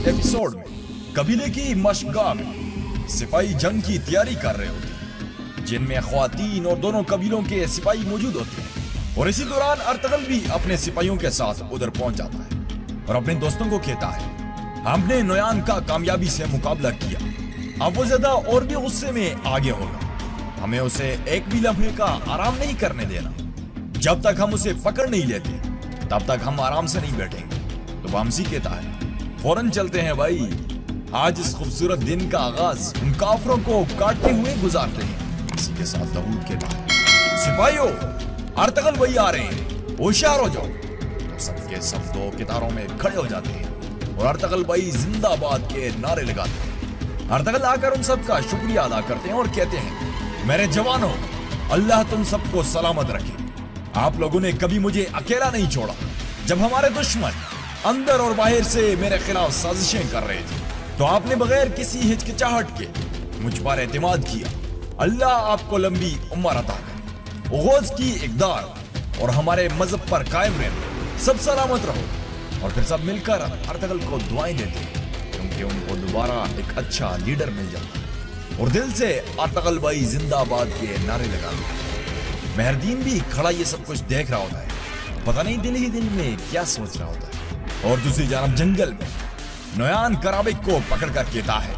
Episode में कबीले की मशगाह में सिपाही जंग की तैयारी कर रहे होते हैं, जिनमें ख्वातीन और दोनों कबीलों के सिपाही मौजूद होते हैं। और इसी दौरान अर्तगल भी अपने सिपाहियों के साथ उधर पहुंच जाता है और अपने दोस्तों को कहता है, हमने नोयान का कामयाबी से मुकाबला किया, अब वो ज्यादा और भी गुस्से में आगे होगा। हमें उसे एक भी लम्हे का आराम नहीं करने देना। जब तक हम उसे पकड़ नहीं लेते तब तक हम आराम से नहीं बैठेंगे। तो वामसी कहता है, फौरन चलते हैं भाई, आज इस खूबसूरत दिन का आगाज उन काफरों को काटते हुए गुजारते हैं। इसी के साथ दाऊद कहता है, सिपाहियों अर्तगल भाई आ रहे हैं, होशियार हो जाओ। तो सबके सब दो कतारों में खड़े हो जाते हैं और अर्तगल भाई जिंदाबाद के नारे लगाते हैं। अर्तगल आकर उन सबका शुक्रिया अदा करते हैं और कहते हैं, मेरे जवानों, अल्लाह तुम सबको सलामत रखे। आप लोगों ने कभी मुझे अकेला नहीं छोड़ा जब हमारे दुश्मन अंदर और बाहर से मेरे खिलाफ साजिशें कर रहे थे, तो आपने बगैर किसी हिचकिचाहट के मुझ पर एतमाद किया। अल्लाह आपको लंबी उम्र अता करे, गौज़ की इक़दार और हमारे मजहब पर कायम रहना, सब सलामत रहो। और फिर सब मिलकर अर्तगल को दुआएं देते हैं, क्योंकि उनको दोबारा एक अच्छा लीडर मिल जाता है। और दिल से अर्तगल भाई जिंदाबाद के नारे लगाते हैं। मेहरदीन भी खड़ा ये सब कुछ देख रहा होता है, पता नहीं दिल ही दिल में क्या सोच रहा होता है। और दूसरी जानब जंगल में नोयान कराबिक को पकड़कर कहता है,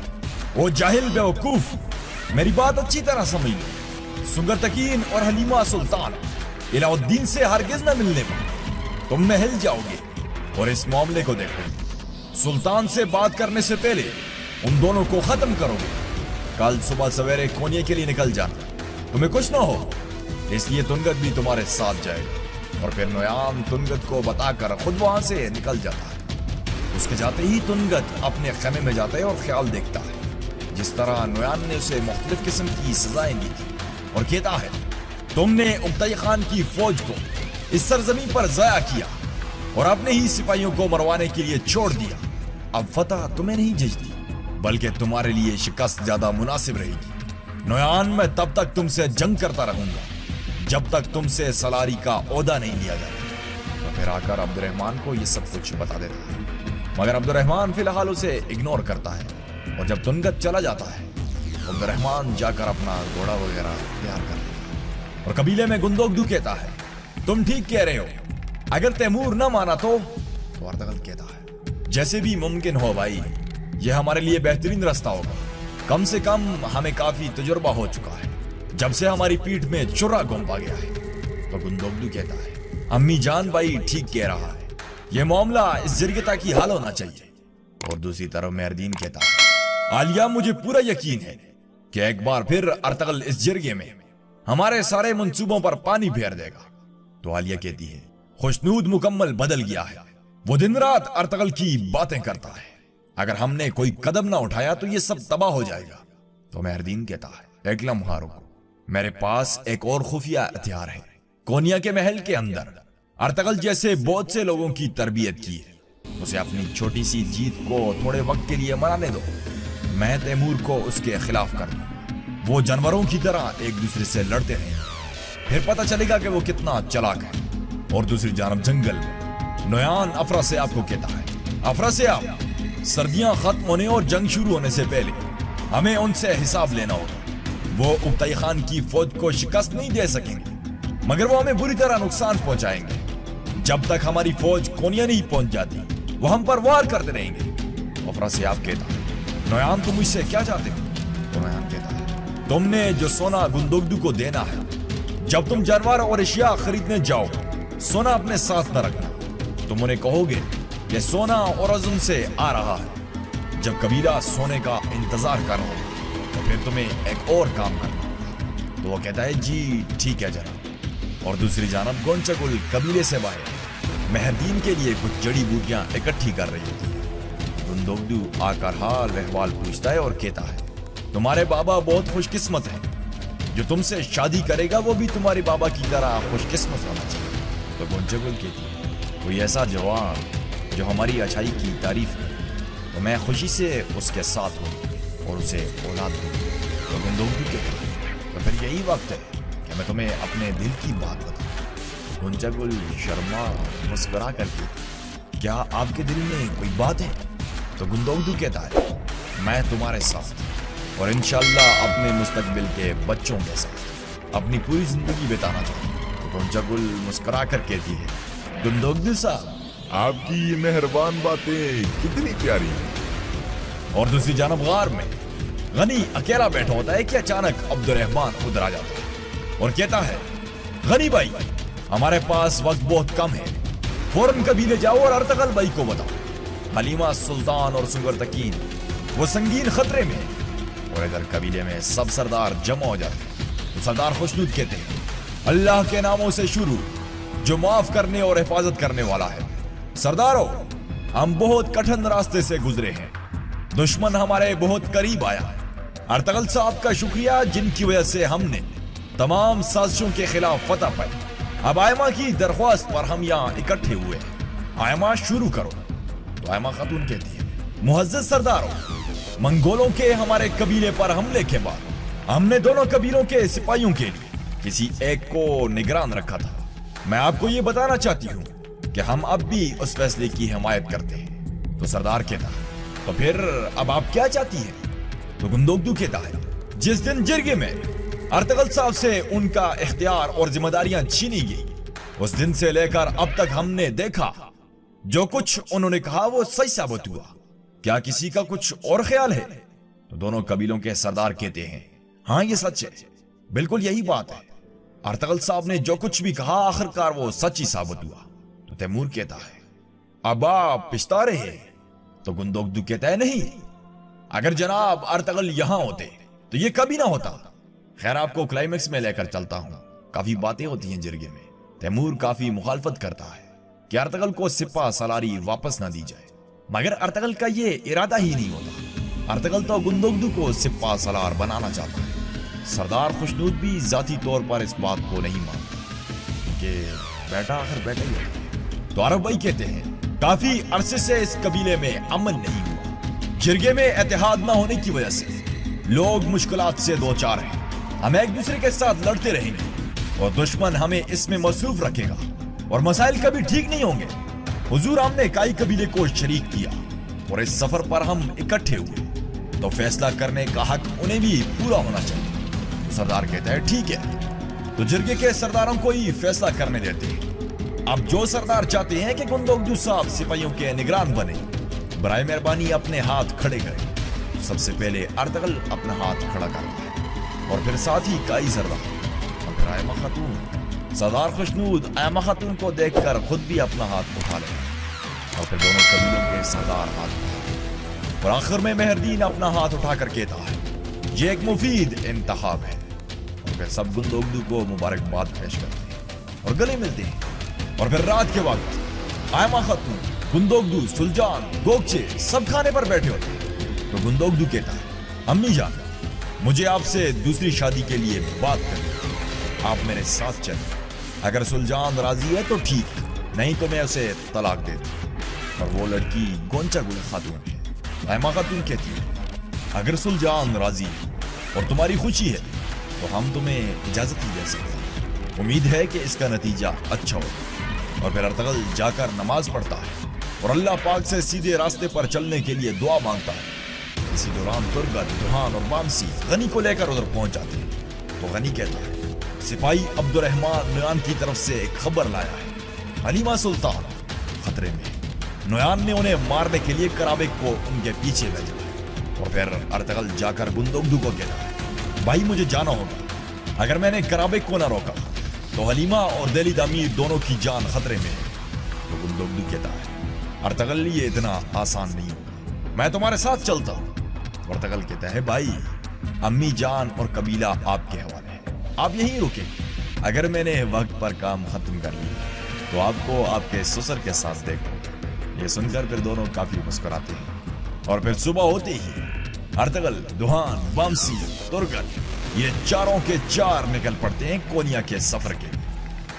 वो जाहिल बेवकूफ, मेरी बात अच्छी तरह समझ लो। सुंगरतकीन और हलीमा सुल्तान इलाउद्दीन से हरगिज न मिलने पर तुम महल जाओगे और इस मामले को देखोगे। सुल्तान से बात करने से पहले उन दोनों को खत्म करोगे। कल सुबह सवेरे कोनिया के लिए निकल जाना, तुम्हें कुछ ना हो, इसलिए तुनगत भी तुम्हारे साथ जाएगा। और फिर नोयान तुनगत को बताकर खुद वहां से निकल जाता है। उसके जाते ही तुनगत अपने खेमे में जाता है और ख्याल देखता है जिस तरह नोयान ने उसे मुख्तलिफ किस्म की सजाएं दी थी, और कहता है, तुमने उक्ताई खान की फौज को इस सरजमीन पर जाया किया और अपने ही सिपाहियों को मरवाने के लिए छोड़ दिया। अब फतह तुम्हें नहीं जचती, बल्कि तुम्हारे लिए शिकस्त ज्यादा मुनासिब रहेगी। नोयान, मैं तब तक तुमसे जंग करता रहूंगा जब तक तुमसे सलारी का ओहदा नहीं लिया जाता। तो फिर आकर अब्दुर्रहमान को यह सब कुछ बता देता है, मगर अब्दुर्रहमान फिलहाल उसे इग्नोर करता है। और जब तुनगत चला जाता है, अब्दुर्रहमान जाकर अपना घोड़ा वगैरह तैयार करता है। और कबीले में गुंदोगदू कहता है, तुम ठीक कह रहे हो, अगर तैमूर न माना तो अर्तगल कहता है, जैसे भी मुमकिन हो भाई, यह हमारे लिए बेहतरीन रास्ता होगा। कम से कम हमें काफी तजुर्बा हो चुका है जब से हमारी पीठ में चुरा घोंपा गया है। तो गुंदोगदू कहता है, अम्मी जान भाई ठीक कह रहा है, यह मामला इस जरिए तक ही हल होना चाहिए। और दूसरी तरफ मेहरदीन कहता है, आलिया, मुझे पूरा यकीन है कि एक बार फिर अर्तगल इस जरिए में हमारे सारे मंसूबों पर पानी फेर देगा। तो आलिया कहती है, खुशनूद मुकम्मल बदल गया है, वो दिन रात अर्तगल की बातें करता है, अगर हमने कोई कदम ना उठाया तो ये सब तबाह हो जाएगा। तो मेहरदीन कहता है, एक लम्हा रुको, मेरे पास एक और खुफिया हथियार है। कोनिया के महल के अंदर अर्तगल जैसे बहुत से लोगों की तरबियत की है, उसे अपनी छोटी सी जीत को थोड़े वक्त के लिए मनाने दो। मैं तैमूर को उसके खिलाफ कर दूं, वो जानवरों की तरह एक दूसरे से लड़ते रहेंगे, फिर पता चलेगा कि वो कितना चालाक है। और दूसरी जानब जंगल में नोयान अफरासियाब को कहता है, अफरासियाब, सर्दियां खत्म होने और जंग शुरू होने से पहले हमें उनसे हिसाब लेना होगा। वो उक्ताई खान की फौज को शिकस्त नहीं दे सकेंगे, मगर वो हमें बुरी तरह नुकसान पहुंचाएंगे। जब तक हमारी फौज कोनिया नहीं पहुंच जाती, वो हम पर वार करते रहेंगे। अफरासियाब कहता है, नोयान, तुम मुझसे क्या चाहते हो? तो नोयान कहता है, तुमने जो सोना गुंदोगदू को देना है, जब तुम जानवर और अशिया खरीदने जाओ, सोना अपने साथ न रखना। तुम उन्हें कहोगे ये सोना और अज़म से आ रहा है। जब कबीला सोने का इंतजार कर रहा हो तो फिर तुम्हें एक और काम करना। तो वो कहता है, जी ठीक है जनाब। और दूसरी जानब गोंचकुल कबीले से बाहर मेहरदीन के लिए कुछ जड़ी बूटियां इकट्ठी कर रही होती है। गुंदोगदू आकर हाल अहवाल पूछता है और कहता है, तुम्हारे बाबा बहुत खुशकिस्मत हैं, जो तुमसे शादी करेगा वो भी तुम्हारे बाबा की तरह खुशकिस्मत होना चाहिए। तो गोंचकुल कहती है, कोई ऐसा जवान जो हमारी अच्छाई की तारीफ करे तो मैं खुशी से उसके साथ हूँ और उसे औलाद दूँ। तो गुंदोगदू कहता है, तो फिर यही वक्त है कि मैं तुम्हें अपने दिल की बात बताऊँ। गुंचकुल शर्मा मुस्कुरा करके, क्या आपके दिल में कोई बात है? तो गुंदोगदू कहता है मैं तुम्हारे साथ और इंशाल्लाह अपने मुस्तकबिल के बच्चों के साथ अपनी पूरी जिंदगी बिताना चाहती हूँ। तो गोंजागुल मुस्कुरा कर कहती है गुंदोगदू साहब आपकी ये मेहरबान बातें कितनी प्यारी हैं। और दूसरी जानब गार में गनी अकेला बैठा होता है कि अचानक अब्दुर्रहमान उधर आ जाता है और कहता है गनी भाई हमारे पास वक्त बहुत कम है, फौरन कबीले जाओ और अर्तगल भाई को बताओ हलीमा सुल्तान और सुगर तकीन वो संगीन खतरे में है। और इधर कबीले में सब सरदार जमा हो जाते हैं। तो सरदार खुशनूद कहते हैं अल्लाह के नामों से शुरू जो माफ करने और हिफाजत करने वाला है। सरदारों हम बहुत कठिन रास्ते से गुजरे हैं, दुश्मन हमारे बहुत करीब आया। अर्तगल साहब का शुक्रिया जिनकी वजह से हमने तमाम साजिशों के खिलाफ फतह पाई। अब आयमा की दरख्वास्त पर हम यहाँ इकट्ठे हुए हैं, आयमा शुरू करो। तो आयमा खातून कहती है मुअज़्ज़ज़ सरदारों मंगोलों के हमारे कबीले पर हमले के बाद हमने दोनों कबीलों के सिपाहियों के लिए किसी एक को निगरान रखा था। मैं आपको ये बताना चाहती हूँ कि हम अब भी उस फैसले की हिमायत करते हैं। तो सरदार कहता तो फिर अब आप क्या चाहती हैं? तो गुंदोगदू कहता है जिस दिन जिरगे में अर्तगल साहब से उनका इख्तियार और जिम्मेदारियां छीनी गई उस दिन से लेकर अब तक हमने देखा जो कुछ उन्होंने कहा वो सही साबित हुआ। क्या किसी का कुछ और ख्याल है? तो दोनों कबीलों के सरदार कहते हैं हाँ ये सच है, बिल्कुल यही बात है। अर्तगल साहब ने जो कुछ भी कहा आखिरकार वो सच ही साबित हुआ। तो तैमूर कहता है अब आप पिछता रहे हैं? तो गुंदोगदू कहता है नहीं, अगर जनाब अर्तगल यहां होते तो ये कभी ना होता। खैर आपको क्लाइमेक्स में लेकर चलता हूं, काफी बातें होती हैं जिरगे में। तैमूर काफी मुखालफत करता है कि अर्तगल को सिपा सलारी वापस ना दी जाए, मगर अर्तगल का ये इरादा ही नहीं होता। अर्तगल तो गुंदोगदू को सिपा सलार बनाना चाहता है। सरदार खुशनूद भी जाती तौर पर इस बात को नहीं मानता कि बेटा आखिर बेटा ही है। तो अरब भाई कहते हैं काफी अरसे से इस कबीले में अमन नहीं हुआ। जिरगे में इत्तेहाद ना होने की वजह से लोग मुश्किलात से दो चार हैं। हम एक दूसरे के साथ लड़ते रहेंगे और दुश्मन हमें इसमें मसरूफ रखेगा और मसाइल कभी ठीक नहीं होंगे। हुजूर हमने काई कबीले को शरीक किया और इस सफर पर हम इकट्ठे हुए तो फैसला करने का हक उन्हें भी पूरा होना चाहिए। सरदार कहता है ठीक है, तो जिरगे के सरदारों को ही फैसला करने देते हैं। अब जो सरदार चाहते हैं कि गुंदोगदू साहब सिपाहियों के निगरान बने, बराए मेहरबानी अपने हाथ खड़े करें। तो सबसे पहले अर्तगल अपना हाथ खड़ा करता है और फिर साथ ही काई सरदार और फिर आयमा खातून। सरदार खुशनूद आयमा खातून को देखकर खुद भी अपना हाथ उठा ले और फिर दोनों कबीलों के सरदार हाथ उठाते। और आखिर में मेहरदीन अपना हाथ उठाकर कहता है ये एक मुफीद इंतखाब है। और फिर सब गुंदोगदू को मुबारकबाद पेश करते हैं और गले मिलते हैं। और फिर रात के वक्त आयमा खातून, गुंदोगदू, सुल्जान, गोगचे सब खाने पर बैठे होते हैं। तो गुंदोगदू कहता है अम्मी जान मुझे आपसे दूसरी शादी के लिए बात करनी, आप मेरे साथ चलें। अगर सुल्जान राजी है तो ठीक, नहीं तो मैं उसे तलाक दे दूं। और वो लड़की गोंजागुल खातून है। आयमा खातून कहती है अगर सुल्जान राजी है और तुम्हारी खुशी है तो हम तुम्हें इजाजत ही दे सकते हैं। उम्मीद है कि इसका नतीजा अच्छा हो। और फिर अर्तगल जाकर नमाज पढ़ता है और अल्लाह पाक से सीधे रास्ते पर चलने के लिए दुआ मांगता है। इसी दौरान तुर्गत, दुहान और बामसी गनी को लेकर उधर पहुंच जाते हैं। तो गनी कहता है सिपाही अब्दुर्रहमान नुयान की तरफ से एक खबर लाया है, हलीमा सुल्तान खतरे में। नुयान ने उन्हें मारने के लिए कराबेग को उनके पीछे भेजा। और फिर अर्तगल जाकर गुंदोगदू को कहता है भाई मुझे जाना होगा, अगर मैंने कराबेग को ना रोका तो हलीमा और दिल्ली दामीर दोनों की जान खतरे में है। तो गुंदोगदू कहता है अर्तगल ये इतना आसान नहीं होगा, मैं तुम्हारे साथ चलता हूँ। अर्तगल कहता है भाई अम्मी जान और कबीला आपके हवाले है, आप यहीं रुके। अगर मैंने वक्त पर काम खत्म कर लिया तो आपको आपके ससुर के साथ देखो। ये सुनकर फिर दोनों काफी मुस्कुराते हैं। और फिर सुबह होते ही अर्तगल, दुहान, बामसी, तुर्गत ये चारों के चार निकल पड़ते हैं कोनिया के सफर के।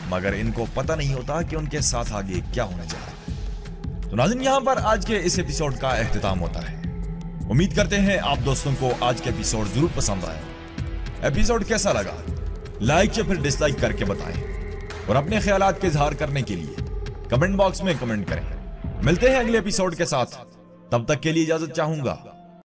मगर इनको पता नहीं होता कि उनके साथ आगे क्या होने जा रहा है। तो नाज़रीन यहाँ पर आज के इस एपिसोड का एख्तिताम होता है। उम्मीद करते हैं आप दोस्तों को आज के एपिसोड जरूर पसंद आए। एपिसोड कैसा लगा लाइक या फिर डिसलाइक करके बताएं और अपने ख्यालात के इजहार करने के लिए कमेंट बॉक्स में कमेंट करें। मिलते हैं अगले एपिसोड के साथ, तब तक के लिए इजाजत चाहूंगा।